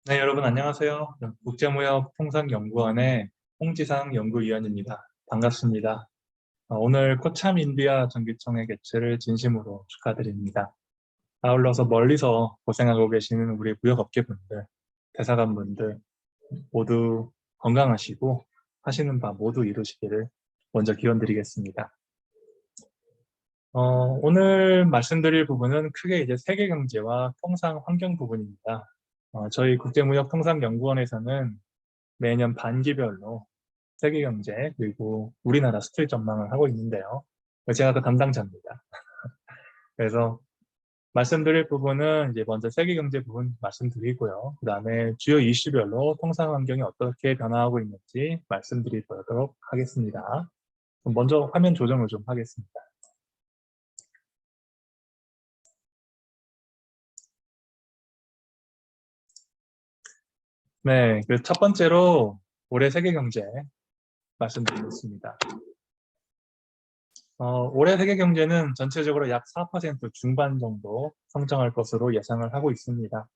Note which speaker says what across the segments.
Speaker 1: 네, 여러분 안녕하세요. 국제무역통상연구원의 홍지상 연구위원입니다. 반갑습니다. 오늘 코참 인디아 정기총회 개최를 진심으로 축하드립니다. 아울러서 멀리서 고생하고 계시는 우리 무역업계분들, 대사관분들 모두 건강하시고 하시는 바 모두 이루시기를 먼저 기원드리겠습니다. 오늘 말씀드릴 부분은 크게 이제 세계경제와 통상환경 부분입니다. 저희 국제무역통상연구원에서는 매년 반기별로 세계경제 그리고 우리나라 수출 전망을 하고 있는데요. 제가 그 담당자입니다. 그래서 말씀드릴 부분은 이제 먼저 세계경제 부분 말씀드리고요. 그 다음에 주요 이슈별로 통상환경이 어떻게 변화하고 있는지 말씀드리도록 하겠습니다. 그럼 먼저 화면 조정을 좀 하겠습니다. 네, 그 첫 번째로 올해 세계경제 말씀드리겠습니다. 올해 세계 경제는 전체적으로 약 4% 중반 정도 성장할 것으로 예상을 하고 있습니다.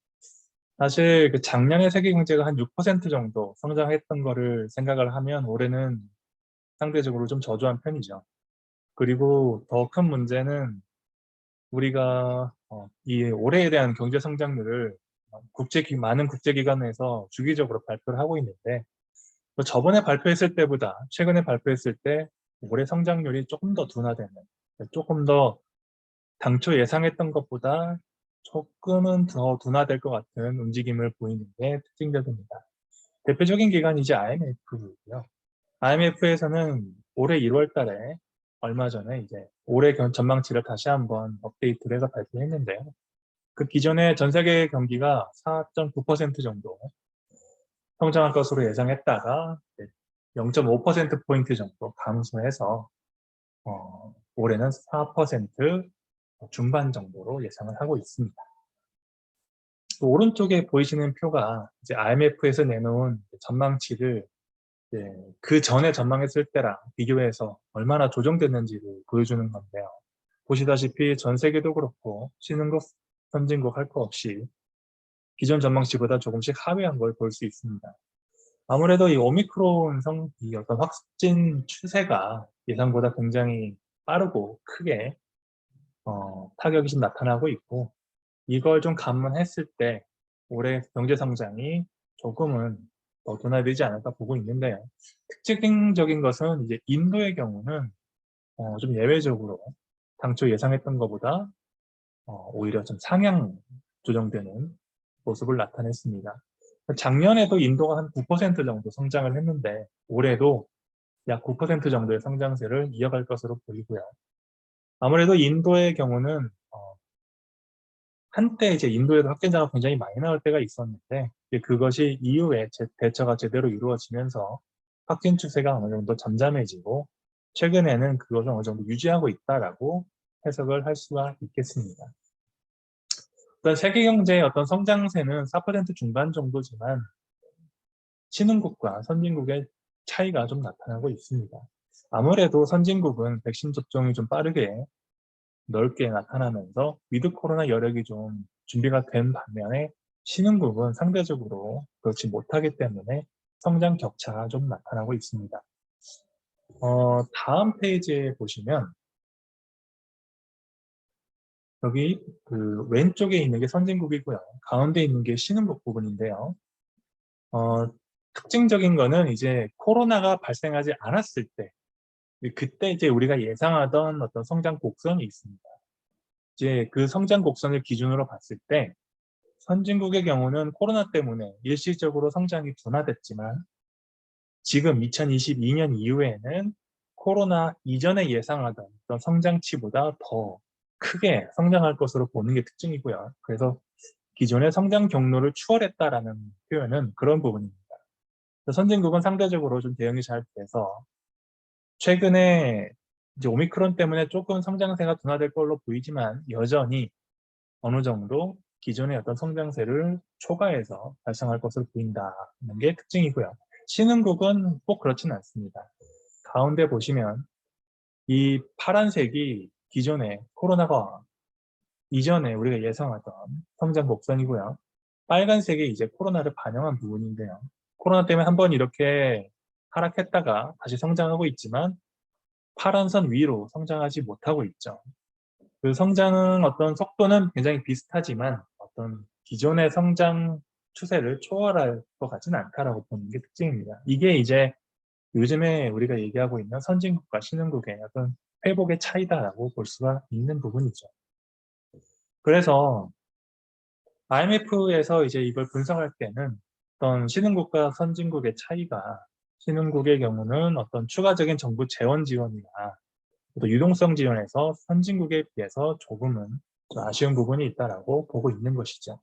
Speaker 1: 사실 그 작년에 세계 경제가 한 6% 정도 성장했던 거를 생각을 하면 올해는 상대적으로 좀 저조한 편이죠. 그리고 더 큰 문제는 우리가 이 올해에 대한 경제 성장률을 많은 국제기관에서 주기적으로 발표를 하고 있는데 저번에 발표했을 때보다 최근에 발표했을 때 올해 성장률이 조금 더 둔화되는, 조금 더 당초 예상했던 것보다 조금은 더 둔화될 것 같은 움직임을 보이는 게 특징적입니다. 대표적인 기관이 이제 IMF고요. IMF에서는 올해 1월 달에 얼마 전에 이제 올해 전망치를 다시 한번 업데이트를 해서 발표했는데요. 그 기존에 전 세계 경기가 4.9% 정도 성장할 것으로 예상했다가 0.5%포인트 정도 감소해서 올해는 4% 중반 정도로 예상을 하고 있습니다. 또 오른쪽에 보이시는 표가 이제 IMF에서 내놓은 전망치를 그 전에 전망했을 때랑 비교해서 얼마나 조정됐는지를 보여주는 건데요. 보시다시피 전 세계도 그렇고 신흥국, 선진국 할 거 없이 기존 전망치보다 조금씩 하회한 걸 볼 수 있습니다. 아무래도 이 오미크론 이 어떤 확진 추세가 예상보다 굉장히 빠르고 크게 타격이 좀 나타나고 있고 이걸 좀 감안했을 때 올해 경제 성장이 조금은 더 둔화되지 않을까 보고 있는데요. 특징적인 것은 이제 인도의 경우는 좀 예외적으로 당초 예상했던 것보다 오히려 좀 상향 조정되는 모습을 나타냈습니다. 작년에도 인도가 한 9% 정도 성장을 했는데 올해도 약 9% 정도의 성장세를 이어갈 것으로 보이고요. 아무래도 인도의 경우는 한때 이제 인도에도 확진자가 굉장히 많이 나올 때가 있었는데 그것이 이후에 대처가 제대로 이루어지면서 확진 추세가 어느 정도 잠잠해지고 최근에는 그것을 어느 정도 유지하고 있다라고 해석을 할 수가 있겠습니다. 어떤 세계 경제의 어떤 성장세는 4% 중반 정도지만 신흥국과 선진국의 차이가 좀 나타나고 있습니다. 아무래도 선진국은 백신 접종이 좀 빠르게 넓게 나타나면서 위드 코로나 여력이 좀 준비가 된 반면에 신흥국은 상대적으로 그렇지 못하기 때문에 성장 격차가 좀 나타나고 있습니다. 다음 페이지에 보시면 여기 그 왼쪽에 있는 게 선진국이고요. 가운데 있는 게 신흥국 부분인데요. 어, 특징적인 거는 이제 코로나가 발생하지 않았을 때 그때 이제 우리가 예상하던 어떤 성장 곡선이 있습니다. 이제 그 성장 곡선을 기준으로 봤을 때 선진국의 경우는 코로나 때문에 일시적으로 성장이 둔화됐지만 지금 2022년 이후에는 코로나 이전에 예상하던 어떤 성장치보다 더 크게 성장할 것으로 보는 게 특징이고요. 그래서 기존의 성장 경로를 추월했다라는 표현은 그런 부분입니다. 선진국은 상대적으로 좀 대응이 잘 돼서 최근에 이제 오미크론 때문에 조금 성장세가 둔화될 걸로 보이지만 여전히 어느 정도 기존의 어떤 성장세를 초과해서 발생할 것으로 보인다는 게 특징이고요. 신흥국은 꼭 그렇지는 않습니다. 가운데 보시면 이 파란색이 기존에 코로나가 이전에 우리가 예상하던 성장 곡선이고요. 빨간색이 이제 코로나를 반영한 부분인데요. 코로나 때문에 한번 이렇게 하락했다가 다시 성장하고 있지만 파란 선 위로 성장하지 못하고 있죠. 그 성장은 어떤 속도는 굉장히 비슷하지만 어떤 기존의 성장 추세를 초월할 것 같지는 않다라고 보는 게 특징입니다. 이게 이제 요즘에 우리가 얘기하고 있는 선진국과 신흥국의 어떤 회복의 차이다라고 볼 수가 있는 부분이죠. 그래서 IMF에서 이제 이걸 분석할 때는 어떤 신흥국과 선진국의 차이가 신흥국의 경우는 어떤 추가적인 정부 재원 지원이나 또 유동성 지원에서 선진국에 비해서 조금은 좀 아쉬운 부분이 있다라고 보고 있는 것이죠.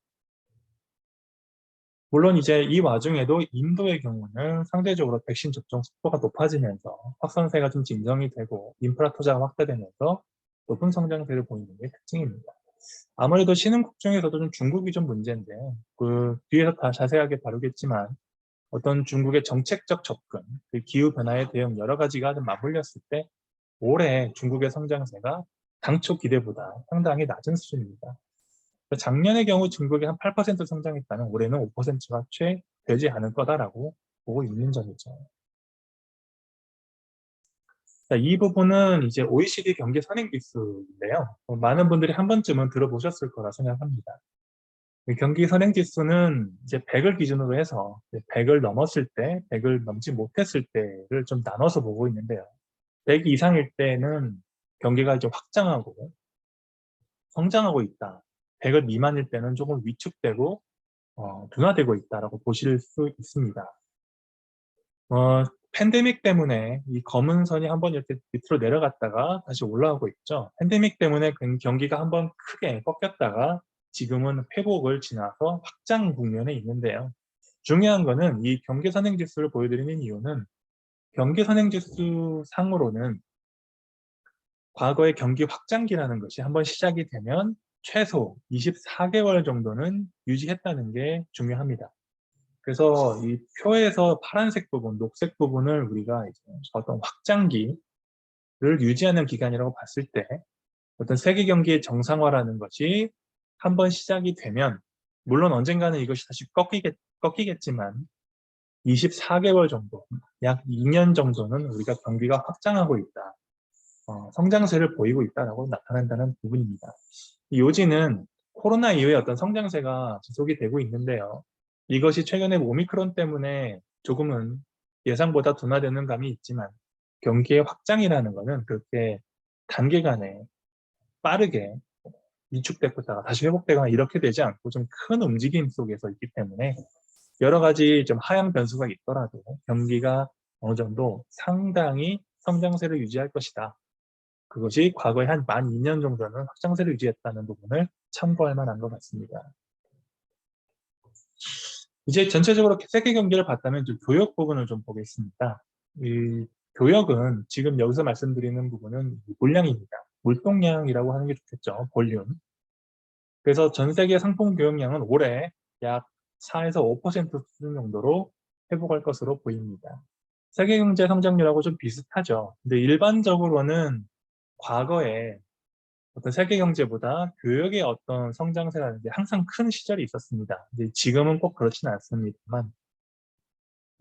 Speaker 1: 물론 이제 이 와중에도 인도의 경우는 상대적으로 백신 접종 속도가 높아지면서 확산세가 좀 진정이 되고 인프라 투자가 확대되면서 높은 성장세를 보이는 게 특징입니다. 아무래도 신흥국 중에서도 좀 중국이 좀 문제인데 그 뒤에서 다 자세하게 다루겠지만 어떤 중국의 정책적 접근, 그 기후변화에 대응 여러 가지가 좀 맞물렸을 때 올해 중국의 성장세가 당초 기대보다 상당히 낮은 수준입니다. 작년의 경우 중국이 한 8% 성장했다면 올해는 5%가 채 되지 않을 거다라고 보고 있는 점이죠. 자, 이 부분은 이제 OECD 경기 선행지수인데요. 많은 분들이 한 번쯤은 들어보셨을 거라 생각합니다. 경기 선행지수는 이제 100을 기준으로 해서 100을 넘었을 때, 100을 넘지 못했을 때를 좀 나눠서 보고 있는데요. 100 이상일 때는 경기가 이제 확장하고 성장하고 있다. 100을 미만일 때는 조금 위축되고 둔화되고 있다라고 보실 수 있습니다. 팬데믹 때문에 이 검은 선이 한번 이렇게 밑으로 내려갔다가 다시 올라오고 있죠. 팬데믹 때문에 경기가 한번 크게 꺾였다가 지금은 회복을 지나서 확장 국면에 있는데요. 중요한 거는 이 경기 선행지수를 보여드리는 이유는 경기 선행지수 상으로는 과거의 경기 확장기라는 것이 한번 시작이 되면 최소 24개월 정도는 유지했다는 게 중요합니다. 그래서 이 표에서 파란색 부분, 녹색 부분을 우리가 이제 어떤 확장기를 유지하는 기간이라고 봤을 때 어떤 세계 경기의 정상화라는 것이 한번 시작이 되면 물론 언젠가는 이것이 다시 꺾이겠지만 24개월 정도, 약 2년 정도는 우리가 경기가 확장하고 있다. 성장세를 보이고 있다라고 나타난다는 부분입니다. 요지는 코로나 이후에 어떤 성장세가 지속이 되고 있는데요. 이것이 최근에 오미크론 때문에 조금은 예상보다 둔화되는 감이 있지만 경기의 확장이라는 것은 그렇게 단기간에 빠르게 위축됐다가 다시 회복되거나 이렇게 되지 않고 좀 큰 움직임 속에서 있기 때문에 여러 가지 좀 하향 변수가 있더라도 경기가 어느 정도 상당히 성장세를 유지할 것이다. 그것이 과거에 한 만 2년 정도는 확장세를 유지했다는 부분을 참고할 만한 것 같습니다. 이제 전체적으로 세계 경기를 봤다면 좀 교역 부분을 좀 보겠습니다. 이 교역은 지금 여기서 말씀드리는 부분은 물량입니다. 물동량이라고 하는 게 좋겠죠. 볼륨. 그래서 전 세계 상품 교역량은 올해 약 4에서 5% 수준 정도로 회복할 것으로 보입니다. 세계 경제 성장률하고 좀 비슷하죠. 근데 일반적으로는 과거에 어떤 세계 경제보다 교역의 어떤 성장세라는 게 항상 큰 시절이 있었습니다. 이제 지금은 꼭 그렇지는 않습니다만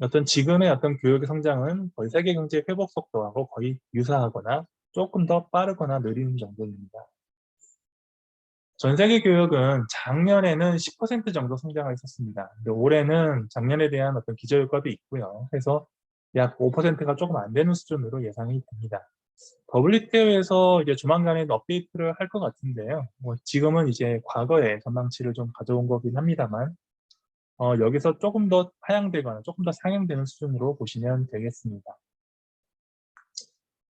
Speaker 1: 어떤 지금의 어떤 교역의 성장은 거의 세계 경제 회복 속도하고 거의 유사하거나 조금 더 빠르거나 느린 정도입니다. 전 세계 교역은 작년에는 10% 정도 성장을 했었습니다. 근데 올해는 작년에 대한 어떤 기저효과도 있고요. 해서 약 5%가 조금 안 되는 수준으로 예상이 됩니다. WTO에서 이제 조만간에 업데이트를 할 것 같은데요. 뭐 지금은 이제 과거의 전망치를 좀 가져온 거긴 합니다만, 여기서 조금 더 하향되거나 조금 더 상향되는 수준으로 보시면 되겠습니다.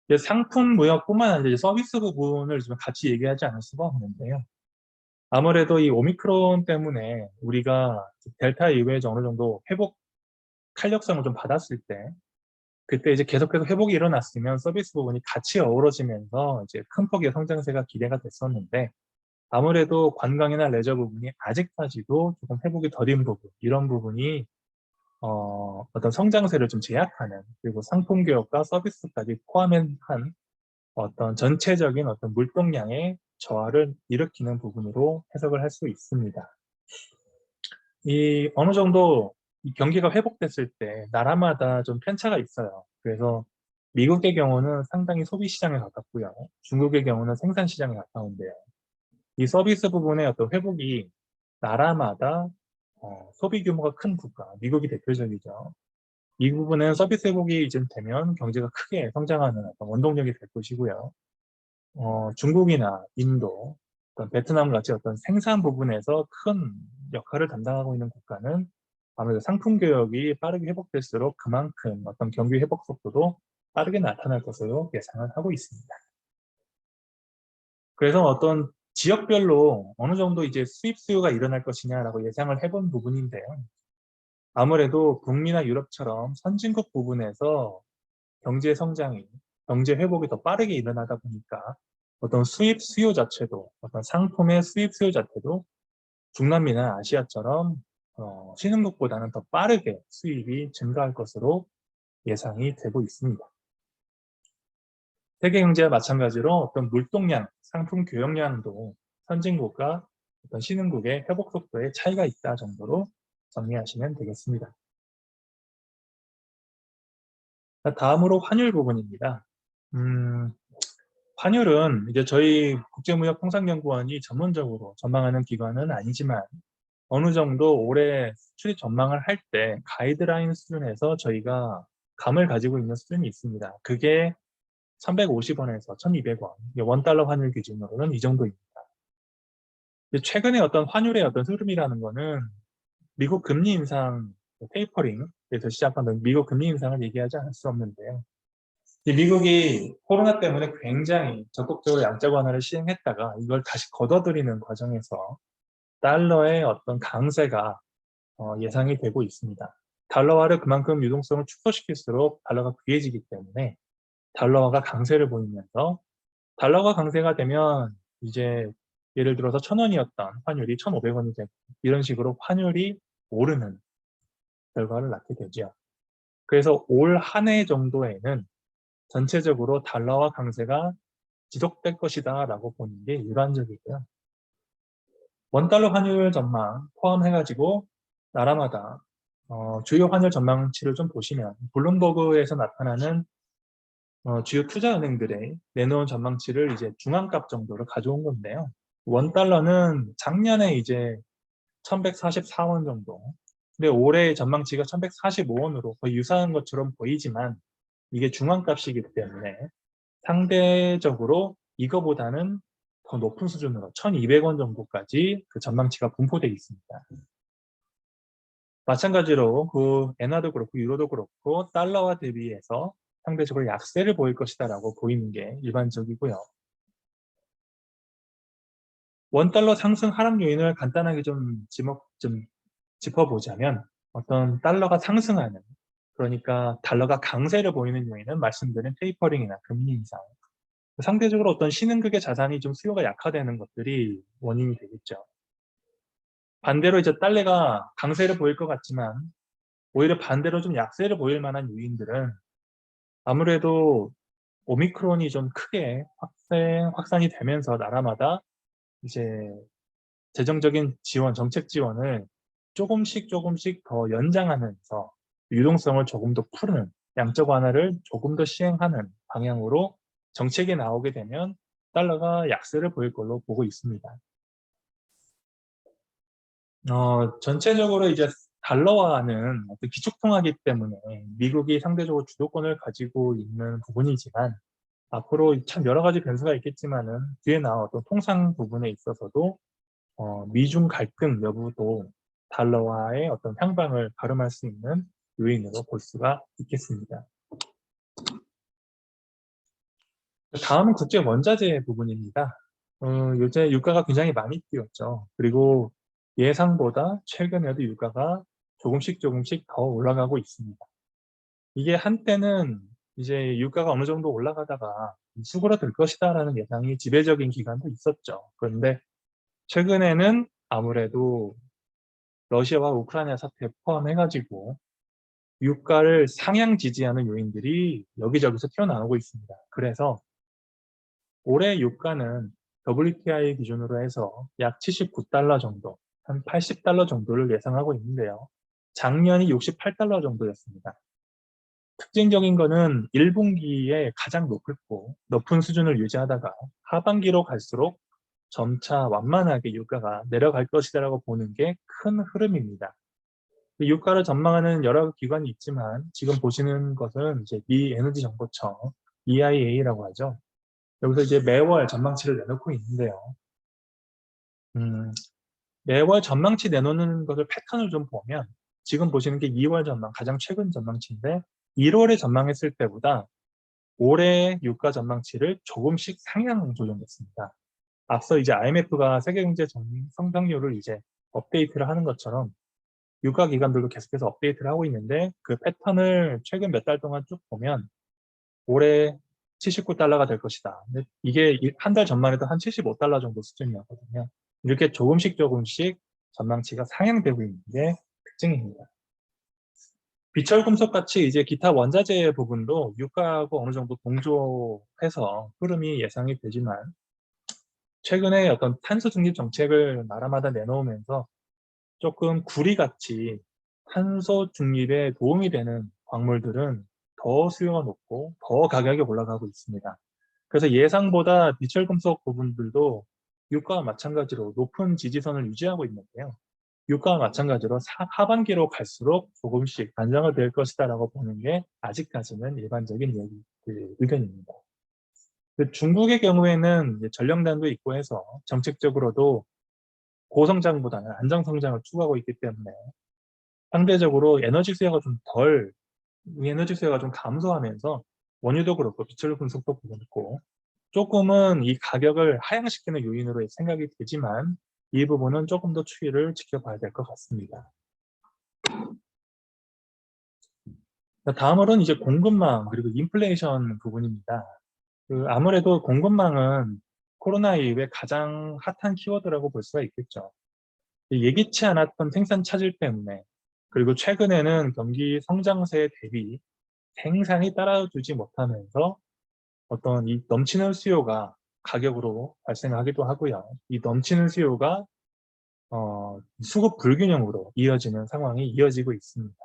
Speaker 1: 이제 상품 무역뿐만 아니라 서비스 부분을 좀 같이 얘기하지 않을 수가 없는데요. 아무래도 이 오미크론 때문에 우리가 델타 이후에 어느 정도 회복 탄력성을 좀 받았을 때 그때 이제 계속해서 회복이 일어났으면 서비스 부분이 같이 어우러지면서 이제 큰 폭의 성장세가 기대가 됐었는데 아무래도 관광이나 레저 부분이 아직까지도 조금 회복이 더딘 부분 이런 부분이 어떤 성장세를 좀 제약하는 그리고 상품 교역과 서비스까지 포함한 어떤 전체적인 어떤 물동량의 저하를 일으키는 부분으로 해석을 할 수 있습니다. 이 어느 정도 이 경기가 회복됐을 때 나라마다 좀 편차가 있어요. 그래서 미국의 경우는 상당히 소비 시장에 가깝고요. 중국의 경우는 생산 시장에 가까운데요. 이 서비스 부분의 어떤 회복이 나라마다 소비 규모가 큰 국가, 미국이 대표적이죠. 이 부분은 서비스 회복이 이제 되면 경제가 크게 성장하는 어떤 원동력이 될 것이고요. 중국이나 인도, 어떤 베트남 같이 어떤 생산 부분에서 큰 역할을 담당하고 있는 국가는 아무래도 상품 교역이 빠르게 회복될수록 그만큼 어떤 경기 회복 속도도 빠르게 나타날 것으로 예상을 하고 있습니다. 그래서 어떤 지역별로 어느 정도 이제 수입 수요가 일어날 것이냐라고 예상을 해본 부분인데요. 아무래도 북미나 유럽처럼 선진국 부분에서 경제 성장이, 경제 회복이 더 빠르게 일어나다 보니까 어떤 수입 수요 자체도, 어떤 상품의 수입 수요 자체도 중남미나 아시아처럼 신흥국보다는 더 빠르게 수입이 증가할 것으로 예상이 되고 있습니다. 세계 경제와 마찬가지로 어떤 물동량, 상품 교역량도 선진국과 어떤 신흥국의 회복 속도에 차이가 있다 정도로 정리하시면 되겠습니다. 다음으로 환율 부분입니다. 환율은 이제 저희 국제무역통상연구원이 전문적으로 전망하는 기관은 아니지만 어느 정도 올해 수출입 전망을 할 때 가이드라인 수준에서 저희가 감을 가지고 있는 수준이 있습니다. 그게 350원에서 1200원, 원달러 환율 기준으로는 이 정도입니다. 최근에 어떤 환율의 어떤 흐름이라는 거는 미국 금리 인상, 테이퍼링에서 시작하는 미국 금리 인상을 얘기하지 않을 수 없는데요. 미국이 코로나 때문에 굉장히 적극적으로 양적 완화를 시행했다가 이걸 다시 걷어들이는 과정에서 달러의 어떤 강세가 예상이 되고 있습니다. 달러화를 그만큼 유동성을 축소시킬수록 달러가 귀해지기 때문에 달러화가 강세를 보이면서 달러가 강세가 되면 이제 예를 들어서 1,000원이었던 환율이 1,500원이 되고 이런 식으로 환율이 오르는 결과를 낳게 되죠. 그래서 올 한 해 정도에는 전체적으로 달러화 강세가 지속될 것이다 라고 보는 게 일반적이고요. 원달러 환율 전망 포함해가지고 나라마다 주요 환율 전망치를 좀 보시면 블룸버그에서 나타나는 주요 투자은행들의 내놓은 전망치를 이제 중앙값 정도로 가져온 건데요. 원달러는 작년에 이제 1144원 정도. 근데 올해 전망치가 1145원으로 거의 유사한 것처럼 보이지만 이게 중앙값이기 때문에 상대적으로 이거보다는 더 높은 수준으로 1,200원 정도까지 그 전망치가 분포되어 있습니다. 마찬가지로 그 엔화도 그렇고 유로도 그렇고 달러와 대비해서 상대적으로 약세를 보일 것이다라고 보이는 게 일반적이고요. 원달러 상승 하락 요인을 간단하게 좀 짚어보자면 어떤 달러가 상승하는, 그러니까 달러가 강세를 보이는 요인은 말씀드린 테이퍼링이나 금리 인상, 상대적으로 어떤 신흥국의 자산이 좀 수요가 약화되는 것들이 원인이 되겠죠. 반대로 이제 달러가 강세를 보일 것 같지만 오히려 반대로 좀 약세를 보일 만한 요인들은 아무래도 오미크론이 좀 크게 확산이 되면서 나라마다 이제 재정적인 지원, 정책 지원을 조금씩 더 연장하면서 유동성을 조금 더 푸는, 양적 완화를 조금 더 시행하는 방향으로 정책이 나오게 되면 달러가 약세를 보일 걸로 보고 있습니다. 전체적으로 이제 달러화는 어떤 기축통화이기 때문에 미국이 상대적으로 주도권을 가지고 있는 부분이지만 앞으로 참 여러 가지 변수가 있겠지만은 뒤에 나온 어떤 통상 부분에 있어서도 미중 갈등 여부도 달러화의 어떤 향방을 가름할 수 있는 요인으로 볼 수가 있겠습니다. 다음은 국제 원자재 부분입니다. 요새 유가가 굉장히 많이 뛰었죠. 그리고 예상보다 최근에도 유가가 조금씩 더 올라가고 있습니다. 이게 한때는 이제 유가가 어느 정도 올라가다가 수그러들 것이다라는 예상이 지배적인 기간도 있었죠. 그런데 최근에는 아무래도 러시아와 우크라이나 사태 포함해가지고 유가를 상향 지지하는 요인들이 여기저기서 튀어나오고 있습니다. 그래서 올해 유가는 WTI 기준으로 해서 약 79달러 정도, 한 80달러 정도를 예상하고 있는데요. 작년이 68달러 정도였습니다. 특징적인 거는 1분기에 가장 높은 수준을 유지하다가 하반기로 갈수록 점차 완만하게 유가가 내려갈 것이라고 보는 게 큰 흐름입니다. 유가를 전망하는 여러 기관이 있지만 지금 보시는 것은 이제 미 에너지 정보청 EIA라고 하죠. 여기서 이제 매월 전망치를 내놓고 있는데요. 매월 전망치 내놓는 것을 패턴을 좀 보면 지금 보시는 게 2월 전망, 가장 최근 전망치인데 1월에 전망했을 때보다 올해 유가 전망치를 조금씩 상향 조정했습니다. 앞서 이제 IMF가 세계경제 성장률을 이제 업데이트를 하는 것처럼 유가 기관들도 계속해서 업데이트를 하고 있는데 그 패턴을 최근 몇 달 동안 쭉 보면 올해 79달러가 될 것이다. 근데 이게 한 달 전만 해도 한 75달러 정도 수준이었거든요. 이렇게 조금씩 전망치가 상향되고 있는 게 특징입니다. 비철금속 같이 이제 기타 원자재 부분도 유가하고 어느 정도 동조해서 흐름이 예상이 되지만 최근에 어떤 탄소 중립 정책을 나라마다 내놓으면서 조금 구리같이 탄소 중립에 도움이 되는 광물들은 더 수요가 높고 더 가격이 올라가고 있습니다. 그래서 예상보다 비철금속 부분들도 유가와 마찬가지로 높은 지지선을 유지하고 있는데요. 유가와 마찬가지로 하반기로 갈수록 조금씩 안정화 될 것이다라고 보는 게 아직까지는 일반적인 의견입니다. 중국의 경우에는 전령단도 있고 해서 정책적으로도 고성장보다는 안정성장을 추구하고 있기 때문에 상대적으로 에너지 수요가 좀 감소하면서 원유도 그렇고 비철금속도 그렇고 조금은 이 가격을 하향시키는 요인으로 생각이 되지만 이 부분은 조금 더 추이를 지켜봐야 될 것 같습니다. 다음으로는 이제 공급망 그리고 인플레이션 부분입니다. 아무래도 공급망은 코로나 이후에 가장 핫한 키워드라고 볼 수가 있겠죠. 예기치 않았던 생산 차질 때문에 그리고 최근에는 경기 성장세 대비 생산이 따라주지 못하면서 어떤 이 넘치는 수요가 가격으로 발생하기도 하고요. 이 넘치는 수요가 수급 불균형으로 이어지는 상황이 이어지고 있습니다.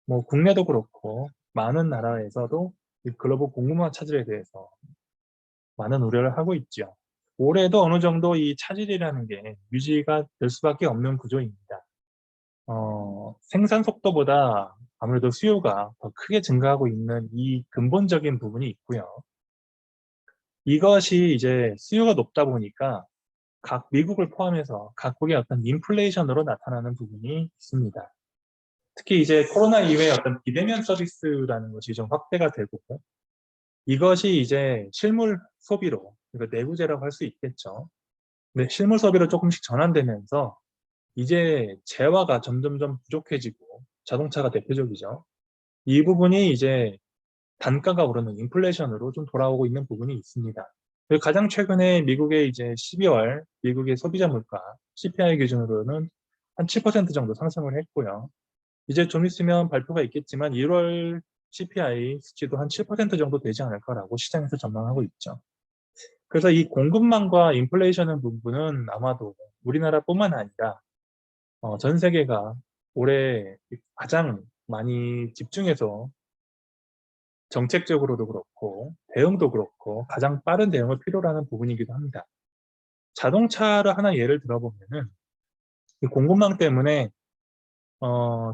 Speaker 1: 뭐 국내도 그렇고 많은 나라에서도 이 글로벌 공급망 차질에 대해서 많은 우려를 하고 있죠. 올해도 어느 정도 이 차질이라는 게 유지가 될 수밖에 없는 구조입니다. 생산 속도보다 아무래도 수요가 더 크게 증가하고 있는 이 근본적인 부분이 있고요. 이것이 이제 수요가 높다 보니까 미국을 포함해서 각국의 어떤 인플레이션으로 나타나는 부분이 있습니다. 특히 이제 코로나 이후에 어떤 비대면 서비스라는 것이 좀 확대가 되고 이것이 이제 실물 소비로, 그러니까 내구재라고 할 수 있겠죠. 근데 실물 소비로 조금씩 전환되면서 이제 재화가 점점점 부족해지고 자동차가 대표적이죠. 이 부분이 이제 단가가 오르는 인플레이션으로 좀 돌아오고 있는 부분이 있습니다. 가장 최근에 미국의 이제 12월 미국의 소비자 물가 CPI 기준으로는 한 7% 정도 상승을 했고요. 이제 좀 있으면 발표가 있겠지만 1월 CPI 수치도 한 7% 정도 되지 않을 거라고 시장에서 전망하고 있죠. 그래서 이 공급망과 인플레이션 부분은 아마도 우리나라뿐만 아니라 전 세계가 올해 가장 많이 집중해서 정책적으로도 그렇고 대응도 그렇고 가장 빠른 대응을 필요로 하는 부분이기도 합니다. 자동차를 하나 예를 들어보면은 이 공급망 때문에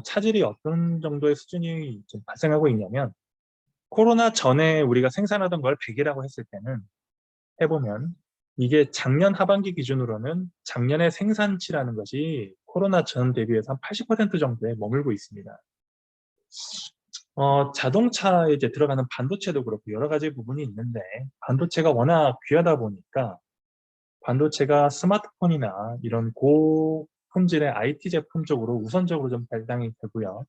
Speaker 1: 차질이 어떤 정도의 수준이 좀 발생하고 있냐면 코로나 전에 우리가 생산하던 걸 100이라고 했을 때는 해보면 이게 작년 하반기 기준으로는 작년의 생산치라는 것이 코로나 전 대비해서 한 80% 정도에 머물고 있습니다. 자동차에 이제 들어가는 반도체도 그렇고 여러 가지 부분이 있는데 반도체가 워낙 귀하다 보니까 반도체가 스마트폰이나 이런 고품질의 IT 제품 쪽으로 우선적으로 좀 발당이 되고요.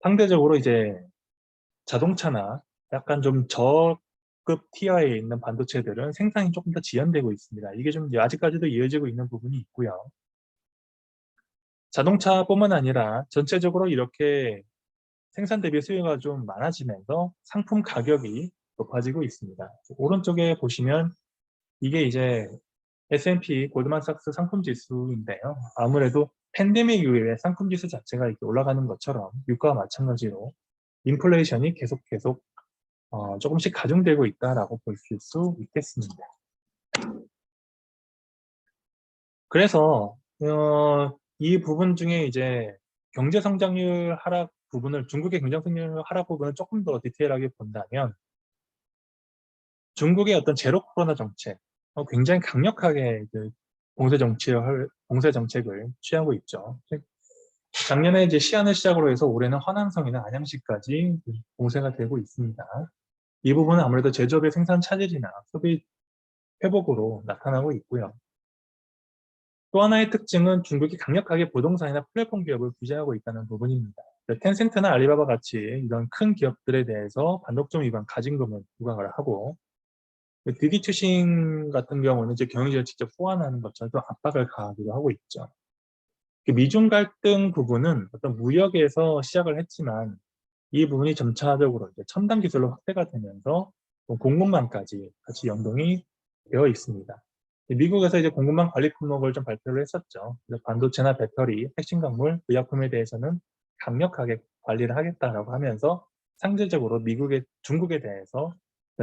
Speaker 1: 상대적으로 이제 자동차나 약간 좀 저급 티어에 있는 반도체들은 생산이 조금 더 지연되고 있습니다. 이게 좀 아직까지도 이어지고 있는 부분이 있고요. 자동차뿐만 아니라 전체적으로 이렇게 생산 대비 수요가 좀 많아지면서 상품 가격이 높아지고 있습니다. 오른쪽에 보시면 이게 이제 S&P 골드만삭스 상품지수인데요. 아무래도 팬데믹 이후에 상품지수 자체가 이렇게 올라가는 것처럼 유가와 마찬가지로 인플레이션이 계속 조금씩 가중되고 있다라고 볼 수 있겠습니다. 그래서 이 부분 중에 이제 경제 성장률 하락 부분을 중국의 경제 성장률 하락 부분을 조금 더 디테일하게 본다면 중국의 어떤 제로 코로나 정책 굉장히 강력하게 봉쇄 정책을 취하고 있죠. 작년에 이제 시안을 시작으로 해서 올해는 허난성이나 안양시까지 봉쇄가 되고 있습니다. 이 부분은 아무래도 제조업의 생산 차질이나 소비 회복으로 나타나고 있고요. 또 하나의 특징은 중국이 강력하게 부동산이나 플랫폼 기업을 규제하고 있다는 부분입니다. 텐센트나 알리바바 같이 이런 큰 기업들에 대해서 반독점 위반 가징금을 부과를 하고 디디 투싱 같은 경우는 이제 경영진을 직접 소환하는 것처럼 또 압박을 가하기도 하고 있죠. 미중 갈등 부분은 어떤 무역에서 시작을 했지만 이 부분이 점차적으로 이제 첨단 기술로 확대가 되면서 공급망까지 같이 연동이 되어 있습니다. 미국에서 이제 공급망 관리 품목을 좀 발표를 했었죠. 반도체나 배터리, 핵심 광물, 의약품에 대해서는 강력하게 관리를 하겠다라고 하면서 상대적으로 중국에 대해서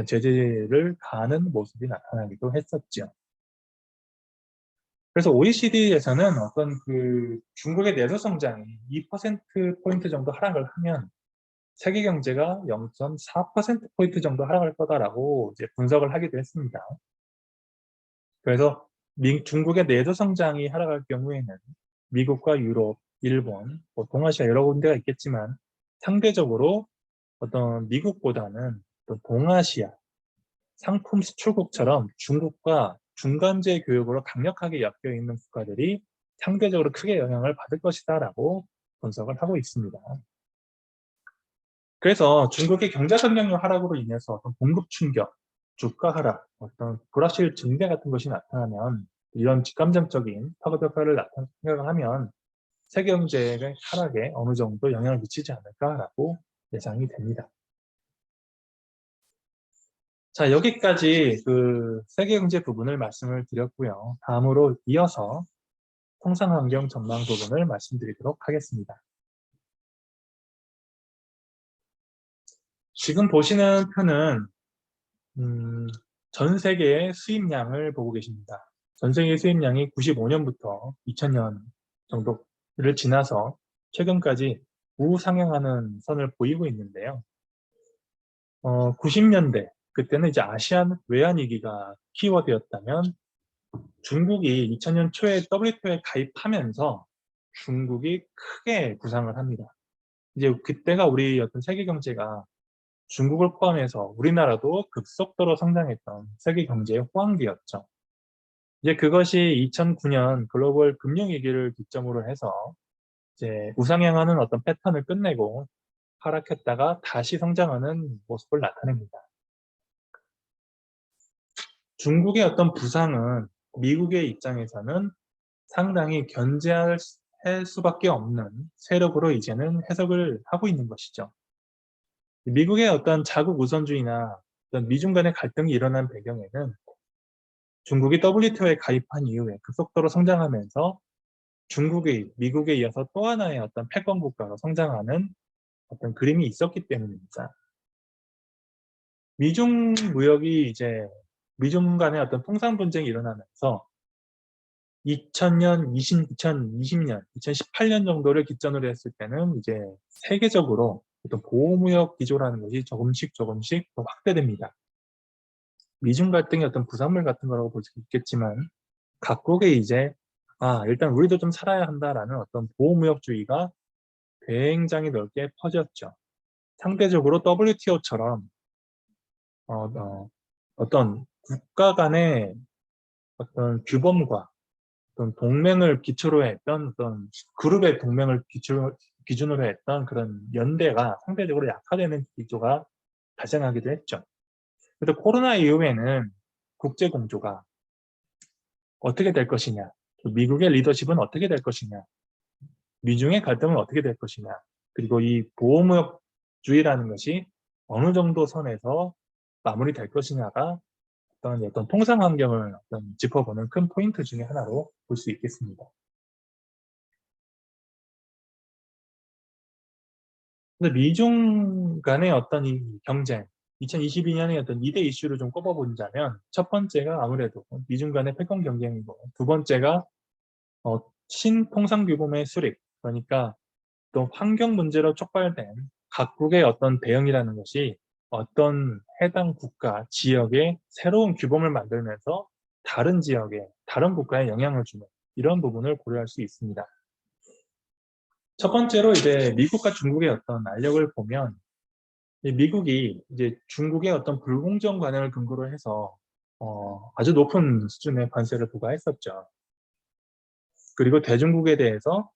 Speaker 1: 제재를 가하는 모습이 나타나기도 했었죠. 그래서 OECD에서는 어떤 중국의 내수 성장이 2%포인트 정도 하락을 하면 세계 경제가 0.4%포인트 정도 하락할 거다라고 이제 분석을 하기도 했습니다. 그래서 중국의 내수 성장이 하락할 경우에는 미국과 유럽, 일본, 동아시아 여러 군데가 있겠지만 상대적으로 어떤 미국보다는 또 동아시아 상품 수출국처럼 중국과 중간재 교역으로 강력하게 엮여 있는 국가들이 상대적으로 크게 영향을 받을 것이다라고 분석을 하고 있습니다. 그래서 중국의 경제 성장률 하락으로 인해서 어떤 공급 충격, 주가 하락, 어떤 불확실 증대 같은 것이 나타나면 이런 직감정적인 파급 효과를 생각을 하면 세계 경제의 하락에 어느 정도 영향을 미치지 않을까라고 예상이 됩니다. 자, 여기까지 세계 경제 부분을 말씀을 드렸고요. 다음으로 이어서 통상환경 전망 부분을 말씀드리도록 하겠습니다. 지금 보시는 표는 전 세계의 수입량을 보고 계십니다. 전 세계 수입량이 95년부터 2000년 정도를 지나서 최근까지 우상향하는 선을 보이고 있는데요. 90년대 그때는 이제 아시안 외환위기가 키워드였다면 중국이 2000년 초에 WTO에 가입하면서 중국이 크게 부상을 합니다. 이제 그때가 우리 어떤 세계 경제가 중국을 포함해서 우리나라도 급속도로 성장했던 세계 경제의 호황기였죠. 이제 그것이 2009년 글로벌 금융위기를 기점으로 해서 이제 우상향하는 어떤 패턴을 끝내고 하락했다가 다시 성장하는 모습을 나타냅니다. 중국의 어떤 부상은 미국의 입장에서는 상당히 견제할 수밖에 없는 세력으로 이제는 해석을 하고 있는 것이죠. 미국의 어떤 자국 우선주의나 어떤 미중 간의 갈등이 일어난 배경에는 중국이 WTO에 가입한 이후에 급속도로 성장하면서 중국이 미국에 이어서 또 하나의 어떤 패권 국가로 성장하는 어떤 그림이 있었기 때문입니다. 미중 무역이 이제 미중 간의 어떤 통상 분쟁이 일어나면서 2000년, 2020년, 2018년 정도를 기점으로 했을 때는 이제 세계적으로 어떤 보호무역 기조라는 것이 조금씩 더 확대됩니다. 미중 갈등의 어떤 부산물 같은 거라고 볼 수 있겠지만 각국의 이제 일단 우리도 좀 살아야 한다라는 어떤 보호무역주의가 굉장히 넓게 퍼졌죠. 상대적으로 WTO처럼 어떤 국가 간의 어떤 규범과 어떤 동맹을 기초로 했던 어떤 그룹의 동맹을 기준으로 했던 그런 연대가 상대적으로 약화되는 기조가 발생하기도 했죠. 그래서 코로나 이후에는 국제 공조가 어떻게 될 것이냐, 미국의 리더십은 어떻게 될 것이냐, 미중의 갈등은 어떻게 될 것이냐, 그리고 이 보호무역주의라는 것이 어느 정도 선에서 마무리될 것이냐가 어떤 통상 환경을 짚어보는 큰 포인트 중에 하나로 볼 수 있겠습니다. 근데 미중 간의 어떤 이 경쟁, 2022년에 어떤 2대 이슈를 좀 꼽아본다면 첫 번째가 아무래도 미중 간의 패권 경쟁이고 두 번째가 신통상규범의 수립, 그러니까 또 환경 문제로 촉발된 각국의 어떤 대응이라는 것이 어떤 해당 국가, 지역에 새로운 규범을 만들면서 다른 지역에, 다른 국가에 영향을 주는 이런 부분을 고려할 수 있습니다. 첫 번째로 이제 미국과 중국의 어떤 알력을 보면 미국이 이제 중국의 어떤 불공정 관행을 근거로 해서 아주 높은 수준의 관세를 부과했었죠. 그리고 대중국에 대해서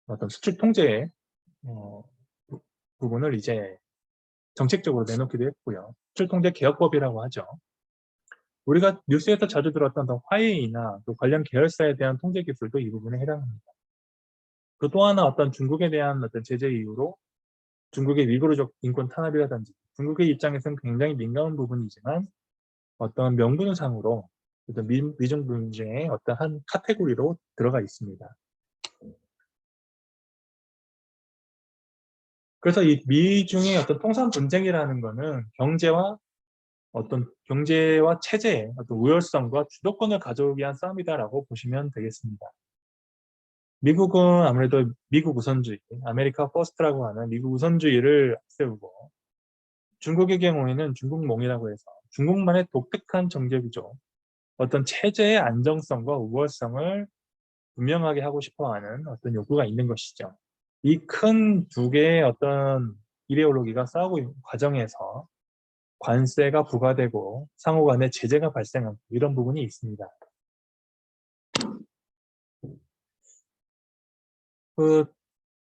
Speaker 1: 어떤 수출 통제 어, 부분을 이제 정책적으로 내놓기도 했고요. 수출 통제 개혁법이라고 하죠. 우리가 뉴스에서 자주 들었던 화웨이나 또 관련 계열사에 대한 통제 기술도 이 부분에 해당합니다. 또 하나 어떤 중국에 대한 어떤 제재 이유로 중국의 위구르족 인권 탄압이라든지 중국의 입장에서는 굉장히 민감한 부분이지만 어떤 명분상으로 어떤 미중 분쟁의 어떤 한 카테고리로 들어가 있습니다. 그래서 이 미중의 어떤 통상 분쟁이라는 거는 경제와 체제의 어떤 우열성과 주도권을 가져오기 위한 싸움이다라고 보시면 되겠습니다. 미국은 아무래도 미국 우선주의, 아메리카 퍼스트라고 하는 미국 우선주의를 앞세우고 중국의 경우에는 중국몽이라고 해서 중국만의 독특한 정책이죠. 어떤 체제의 안정성과 우월성을 분명하게 하고 싶어하는 어떤 욕구가 있는 것이죠. 이 큰 두 개의 어떤 이데올로기가 싸우고 있는 과정에서 관세가 부과되고 상호 간에 제재가 발생하는 이런 부분이 있습니다. 그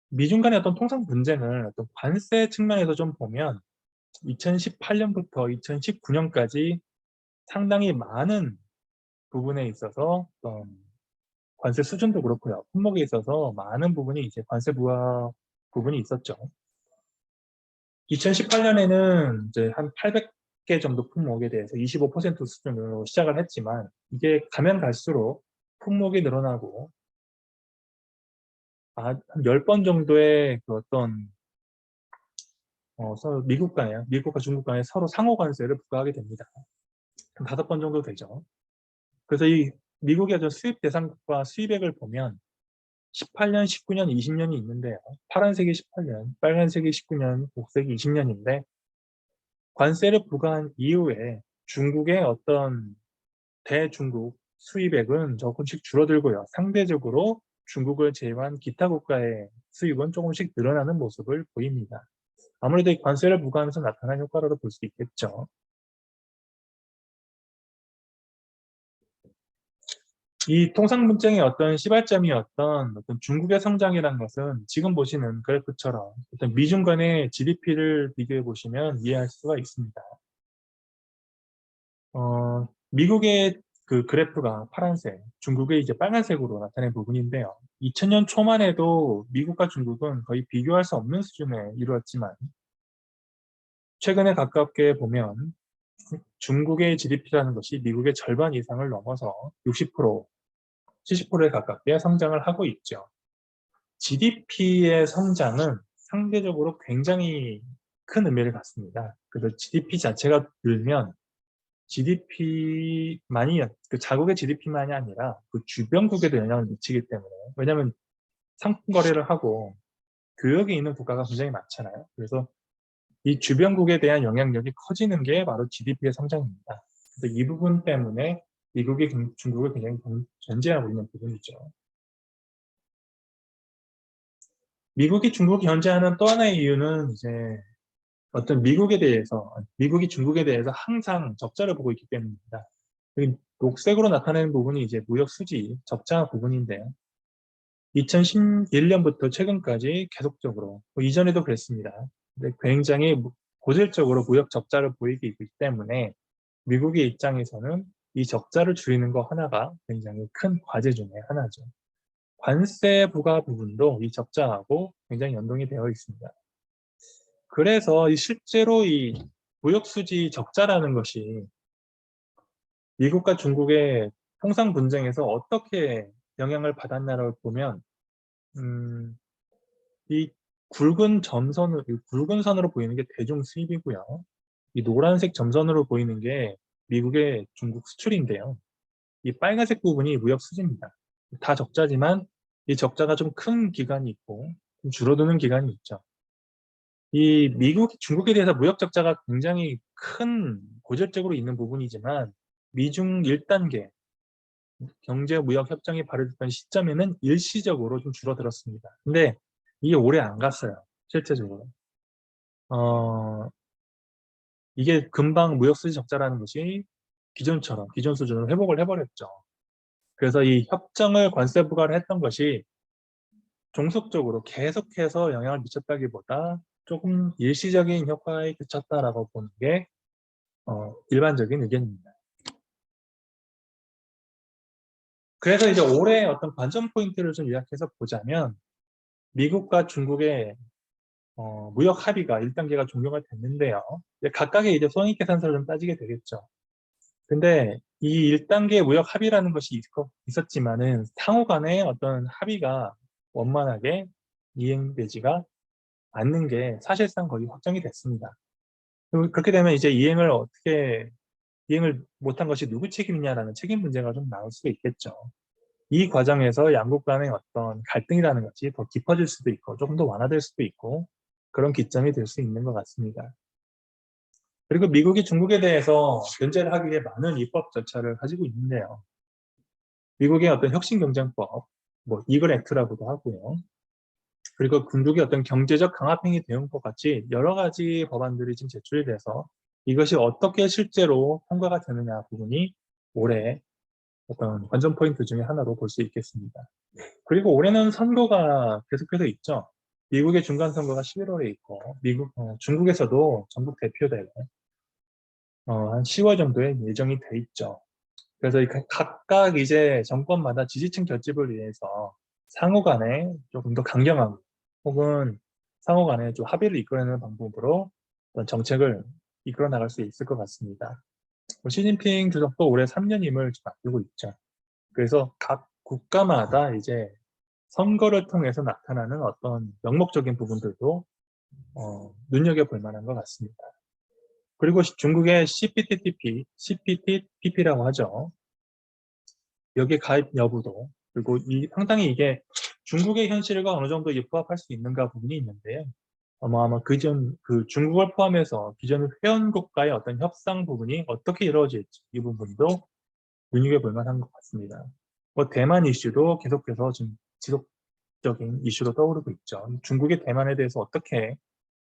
Speaker 1: 미중 간의 어떤 통상 분쟁을 어떤 관세 측면에서 좀 보면 2018년부터 2019년까지 상당히 많은 부분에 있어서 관세 수준도 그렇고요. 품목에 있어서 많은 부분이 이제 관세 부과 부분이 있었죠. 2018년에는 이제 한 800개 정도 품목에 대해서 25% 수준으로 시작을 했지만 이게 가면 갈수록 품목이 늘어나고 한 10번 정도의 그 어떤 서로 미국과 중국 간에 서로 상호 관세를 부과하게 됩니다. 한 5번 정도 되죠. 그래서 이 미국의 어떤 수입 대상국과 수입액을 보면 18년, 19년, 20년이 있는데요. 파란색이 18년, 빨간색이 19년, 녹색이 20년인데 관세를 부과한 이후에 중국의 어떤 대중국 수입액은 조금씩 줄어들고요. 상대적으로 중국을 제외한 기타 국가의 수입은 조금씩 늘어나는 모습을 보입니다. 아무래도 이 관세를 부과하면서 나타난 효과라고 볼 수 있겠죠. 이 통상 분쟁의 어떤 시발점이었던 어떤 중국의 성장이라는 것은 지금 보시는 그래프처럼 어떤 미중 간의 GDP를 비교해 보시면 이해할 수가 있습니다. 미국의 그 그래프가 파란색, 중국의 이제 빨간색으로 나타낸 부분인데요. 2000년 초만 해도 미국과 중국은 거의 비교할 수 없는 수준에 이르렀지만 최근에 가깝게 보면 중국의 GDP라는 것이 미국의 절반 이상을 넘어서 60%, 70%에 가깝게 성장을 하고 있죠. GDP의 성장은 상대적으로 굉장히 큰 의미를 갖습니다. 그래서 GDP 자체가 늘면 그 자국의 GDP만이 아니라 그 주변국에도 영향을 미치기 때문에 왜냐하면 상품 거래를 하고 교역이 있는 국가가 굉장히 많잖아요. 그래서 이 주변국에 대한 영향력이 커지는 게 바로 GDP의 성장입니다. 그래서 이 부분 때문에 미국이 중국을 굉장히 견제하고 있는 부분이죠. 미국이 중국을 견제하는 또 하나의 이유는 이제 미국이 중국에 대해서 항상 적자를 보고 있기 때문입니다. 여기 녹색으로 나타내는 부분이 이제 무역 수지 적자 부분인데요. 2011년부터 최근까지 계속적으로, 이전에도 그랬습니다. 근데 굉장히 고질적으로 무역 적자를 보이고 있기 때문에 미국의 입장에서는 이 적자를 줄이는 거 하나가 굉장히 큰 과제 중에 하나죠. 관세 부과 부분도 이 적자하고 굉장히 연동이 되어 있습니다. 그래서 실제로 이 무역 수지 적자라는 것이 미국과 중국의 통상 분쟁에서 어떻게 영향을 받았나를 보면 이 굵은 선으로 보이는 게 대중 수입이고요. 이 노란색 점선으로 보이는 게 미국의 중국 수출인데요. 이 빨간색 부분이 무역 수지입니다. 다 적자지만 이 적자가 좀 큰 기간이 있고 좀 줄어드는 기간이 있죠. 이 중국에 대해서 무역 적자가 굉장히 큰 고질적으로 있는 부분이지만 미중 1단계 경제 무역 협정이 발효됐던 시점에는 일시적으로 좀 줄어들었습니다. 근데 이게 오래 안 갔어요. 실제적으로. 어, 이게 금방 무역 수지 적자라는 것이 기존 수준으로 회복을 해버렸죠. 그래서 이 협정을 관세 부과를 했던 것이 종속적으로 계속해서 영향을 미쳤다기보다 조금 일시적인 효과에 그쳤다라고 보는 게 일반적인 의견입니다. 그래서 이제 올해 어떤 관전 포인트를 좀 요약해서 보자면 미국과 중국의 무역 합의가 1단계가 종료가 됐는데요. 각각의 이제 손익계산서를 좀 따지게 되겠죠. 근데 이 1단계 무역 합의라는 것이 있었지만은 상호 간의 어떤 합의가 원만하게 이행되지가 않는 게 사실상 거의 확정이 됐습니다. 그렇게 되면 이제 이행을 못한 것이 누구 책임이냐라는 책임 문제가 좀 나올 수가 있겠죠. 이 과정에서 양국 간의 어떤 갈등이라는 것이 더 깊어질 수도 있고 조금 더 완화될 수도 있고 그런 기점이 될 수 있는 것 같습니다. 그리고 미국이 중국에 대해서 견제를 하기 위해 많은 입법 절차를 가지고 있는데요. 미국의 어떤 혁신경쟁법, 뭐 이글 액트라고도 하고요. 그리고 중국의 어떤 경제적 강압행위 대응법 같이 여러 가지 법안들이 지금 제출이 돼서 이것이 어떻게 실제로 통과가 되느냐 부분이 올해 어떤 관전 포인트 중에 하나로 볼 수 있겠습니다. 그리고 올해는 선거가 계속해서 있죠. 미국의 중간 선거가 11월에 있고 중국에서도 전국 대표대회 한 10월 정도에 예정이 돼 있죠. 그래서 각각 이제 정권마다 지지층 결집을 위해서 상호 간에 조금 더 강경하고 혹은 상호 간에 좀 합의를 이끌어내는 방법으로 어떤 정책을 이끌어 나갈 수 있을 것 같습니다. 시진핑 주석도 올해 3년임을 앞두고 있죠. 그래서 각 국가마다 이제 선거를 통해서 나타나는 어떤 명목적인 부분들도 눈여겨볼 만한 것 같습니다. 그리고 중국의 CPTPP라고 하죠. 여기 가입 여부도 그리고 상당히 이게 중국의 현실과 어느 정도 부합할 수 있는가 부분이 있는데요. 아마 그 중국을 포함해서 기존 회원국과의 어떤 협상 부분이 어떻게 이루어질지 이 부분도 눈여겨볼 만한 것 같습니다. 대만 이슈도 계속해서 지금 지속적인 이슈로 떠오르고 있죠. 중국이 대만에 대해서 어떻게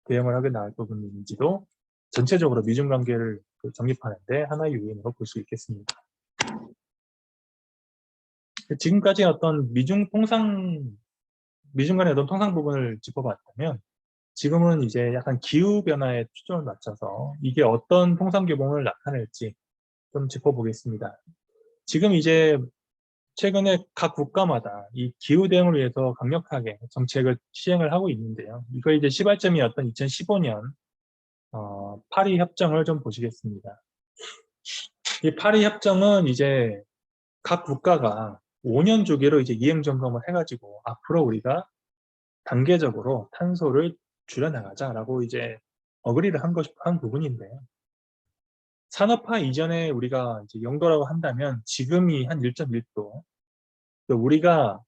Speaker 1: 대응을 하게 나올 부분인지도 전체적으로 미중 관계를 정립하는데 하나의 요인으로 볼 수 있겠습니다. 지금까지 미중 간의 어떤 통상 부분을 짚어봤다면 지금은 이제 약간 기후변화에 초점을 맞춰서 이게 어떤 통상 규범을 나타낼지 좀 짚어보겠습니다. 지금 이제 최근에 각 국가마다 이 기후 대응을 위해서 강력하게 정책을 시행을 하고 있는데요. 이거 이제 시발점이었던 2015년 파리 협정을 좀 보시겠습니다. 이 파리 협정은 이제 각 국가가 5년 주기로 이제 이행 점검을 해가지고 앞으로 우리가 단계적으로 탄소를 줄여나가자라고 이제 어그리를 한 부분인데요. 산업화 이전에 우리가 이제 영도라고 한다면 지금이 한 1.1도, 우리가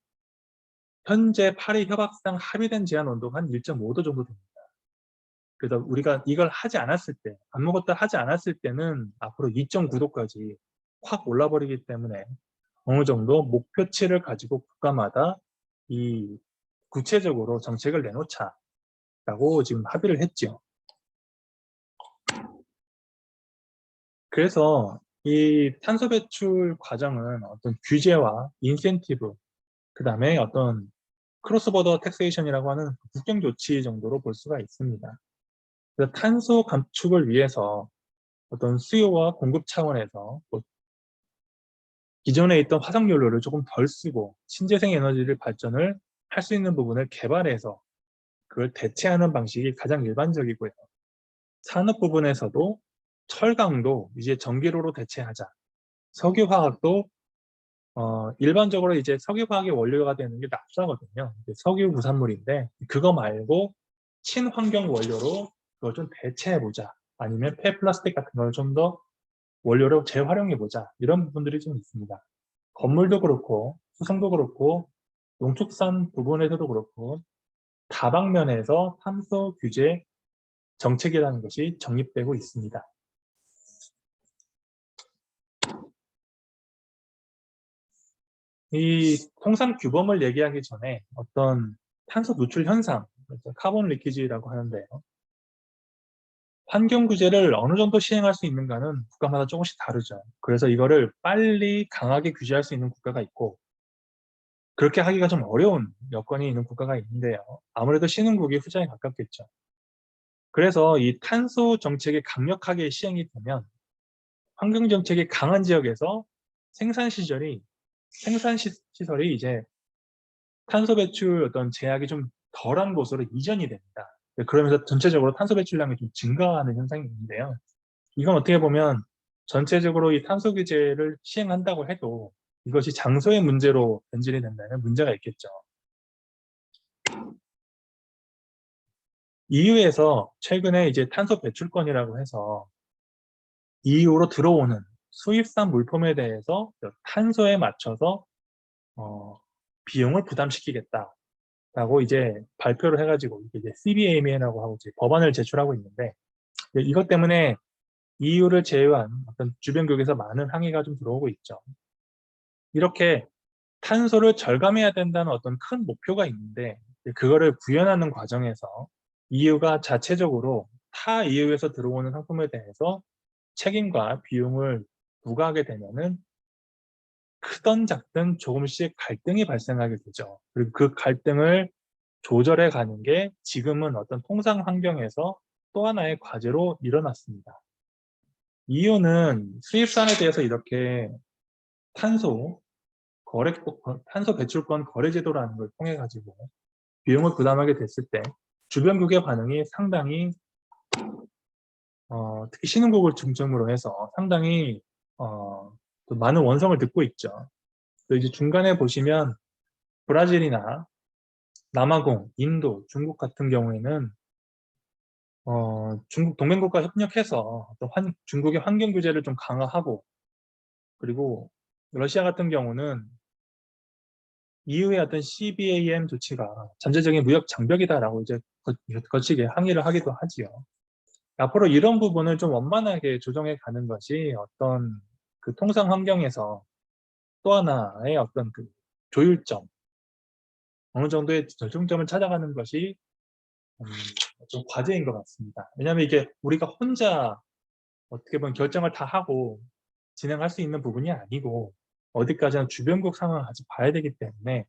Speaker 1: 현재 파리 협약상 합의된 제한 온도가 한 1.5도 정도 됩니다. 그래서 우리가 이걸 하지 않았을 때, 아무것도 하지 않았을 때는 앞으로 2.9도까지 확 올라버리기 때문에 어느 정도 목표치를 가지고 국가마다 이 구체적으로 정책을 내놓자라고 지금 합의를 했죠. 그래서 이 탄소 배출 과정은 어떤 규제와 인센티브, 그 다음에 어떤 크로스보더 텍세이션이라고 하는 국경 조치 정도로 볼 수가 있습니다. 그래서 탄소 감축을 위해서 어떤 수요와 공급 차원에서 기존에 있던 화석연료를 조금 덜 쓰고 신재생 에너지를 발전을 할 수 있는 부분을 개발해서 그걸 대체하는 방식이 가장 일반적이고요. 산업 부분에서도 철강도 이제 전기로로 대체하자. 석유화학도 일반적으로 이제 석유화학의 원료가 되는 게 납사거든요. 석유 부산물인데 그거 말고 친환경 원료로 그걸 좀 대체해보자. 아니면 폐플라스틱 같은 걸 좀 더 원료로 재활용해보자. 이런 부분들이 좀 있습니다. 건물도 그렇고 수성도 그렇고 농축산 부분에서도 그렇고 다방면에서 탄소 규제 정책이라는 것이 정립되고 있습니다. 이 통상 규범을 얘기하기 전에 어떤 탄소 노출 현상, 카본 리키지라고 하는데요. 환경 규제를 어느 정도 시행할 수 있는가는 국가마다 조금씩 다르죠. 그래서 이거를 빨리 강하게 규제할 수 있는 국가가 있고 그렇게 하기가 좀 어려운 여건이 있는 국가가 있는데요. 아무래도 신흥국이 후자에 가깝겠죠. 그래서 이 탄소 정책이 강력하게 시행이 되면 환경 정책이 강한 지역에서 생산 시설이 이제 탄소 배출 어떤 제약이 좀 덜한 곳으로 이전이 됩니다. 그러면서 전체적으로 탄소 배출량이 좀 증가하는 현상이 있는데요. 이건 어떻게 보면 전체적으로 이 탄소 규제를 시행한다고 해도 이것이 장소의 문제로 변질이 된다면 문제가 있겠죠. EU에서 최근에 이제 탄소 배출권이라고 해서 EU로 들어오는 수입산 물품에 대해서 탄소에 맞춰서 비용을 부담시키겠다라고 이제 발표를 해가지고 이제 CBAM이라고 하고 이제 법안을 제출하고 있는데 이것 때문에 EU를 제외한 어떤 주변국에서 많은 항의가 좀 들어오고 있죠. 이렇게 탄소를 절감해야 된다는 어떤 큰 목표가 있는데 그거를 구현하는 과정에서 EU가 자체적으로 타 EU에서 들어오는 상품에 대해서 책임과 비용을 부과하게 되면은 크든 작든 조금씩 갈등이 발생하게 되죠. 그리고 그 갈등을 조절해 가는 게 지금은 어떤 통상 환경에서 또 하나의 과제로 일어났습니다. EU는 수입산에 대해서 이렇게 탄소 탄소 배출권 거래 제도라는 걸 통해 가지고 비용을 부담하게 됐을 때 주변국의 반응이 상당히 특히 신흥국을 중점으로 해서 상당히 또 많은 원성을 듣고 있죠. 또 이제 중간에 보시면 브라질이나 남아공, 인도, 중국 같은 경우에는 중국 동맹국과 협력해서 또 중국의 환경 규제를 좀 강화하고 그리고 러시아 같은 경우는 EU의 어떤 CBAM 조치가 잠재적인 무역 장벽이다라고 이제 거치게 항의를 하기도 하지요. 앞으로 이런 부분을 좀 원만하게 조정해 가는 것이 어떤 그 통상 환경에서 또 하나의 어떤 그 조율점, 어느 정도의 절충점을 찾아가는 것이 음, 좀 과제인 것 같습니다. 왜냐하면 이게 우리가 혼자 어떻게 보면 결정을 다 하고 진행할 수 있는 부분이 아니고 어디까지나 주변국 상황을 같이 봐야 되기 때문에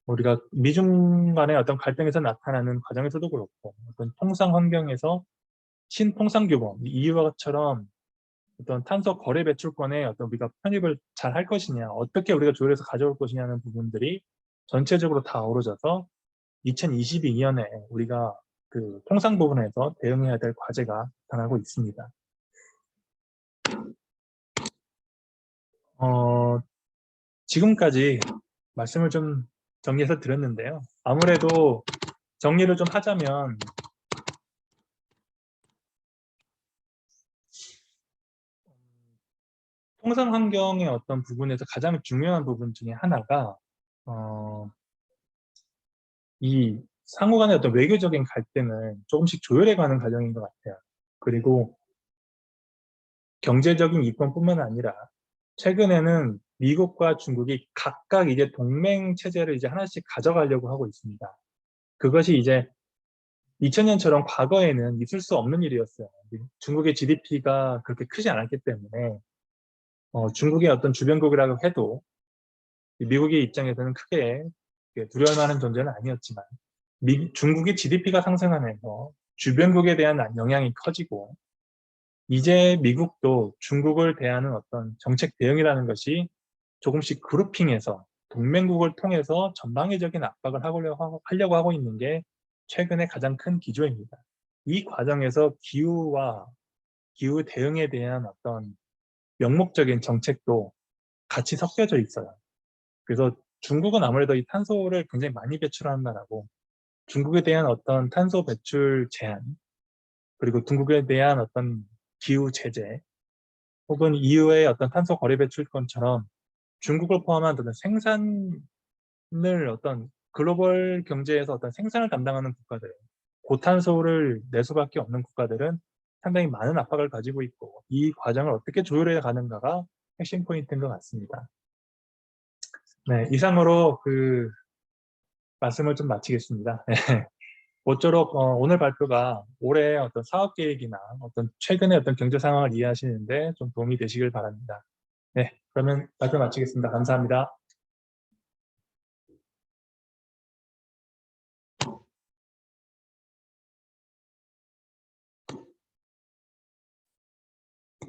Speaker 1: 우리가 미중 간의 어떤 갈등에서 나타나는 과정에서도 그렇고 어떤 통상 환경에서 신통상규범, EU와처럼 어떤 탄소 거래 배출권에 어떤 우리가 편입을 잘 할 것이냐, 어떻게 우리가 조율해서 가져올 것이냐는 부분들이 전체적으로 다 어우러져서 2022년에 우리가 그 통상 부분에서 대응해야 될 과제가 나타나고 있습니다. 지금까지 말씀을 좀 정리해서 드렸는데요. 아무래도 정리를 좀 하자면 통상 환경의 어떤 부분에서 가장 중요한 부분 중에 하나가 이 상호 간의 어떤 외교적인 갈등을 조금씩 조율해가는 과정인 것 같아요. 그리고 경제적인 이권뿐만 아니라 최근에는 미국과 중국이 각각 이제 동맹 체제를 이제 하나씩 가져가려고 하고 있습니다. 그것이 이제 2000년처럼 과거에는 있을 수 없는 일이었어요. 중국의 GDP가 그렇게 크지 않았기 때문에 중국의 어떤 주변국이라고 해도 미국의 입장에서는 크게 두려울 만한 존재는 아니었지만 중국의 GDP가 상승하면서 주변국에 대한 영향이 커지고 이제 미국도 중국을 대하는 어떤 정책 대응이라는 것이 조금씩 그룹핑해서 동맹국을 통해서 전방위적인 압박을 하려고 하고 있는 게 최근에 가장 큰 기조입니다. 이 과정에서 기후 대응에 대한 어떤 명목적인 정책도 같이 섞여져 있어요. 그래서 중국은 아무래도 이 탄소를 굉장히 많이 배출하는 나라고 중국에 대한 어떤 탄소 배출 제한 그리고 중국에 대한 어떤 기후 제재 혹은 EU의 어떤 탄소 거래 배출권처럼 중국을 포함한 어떤 생산을 어떤 글로벌 경제에서 어떤 생산을 담당하는 국가들, 고탄소를 낼 수밖에 없는 국가들은 상당히 많은 압박을 가지고 있고 이 과정을 어떻게 조율해 가는가가 핵심 포인트인 것 같습니다. 네, 이상으로 그 말씀을 좀 마치겠습니다. 모쪼록 오늘 발표가 올해 어떤 사업 계획이나 어떤 최근의 어떤 경제 상황을 이해하시는데 좀 도움이 되시길 바랍니다. 네, 그러면 발표 마치겠습니다. 감사합니다.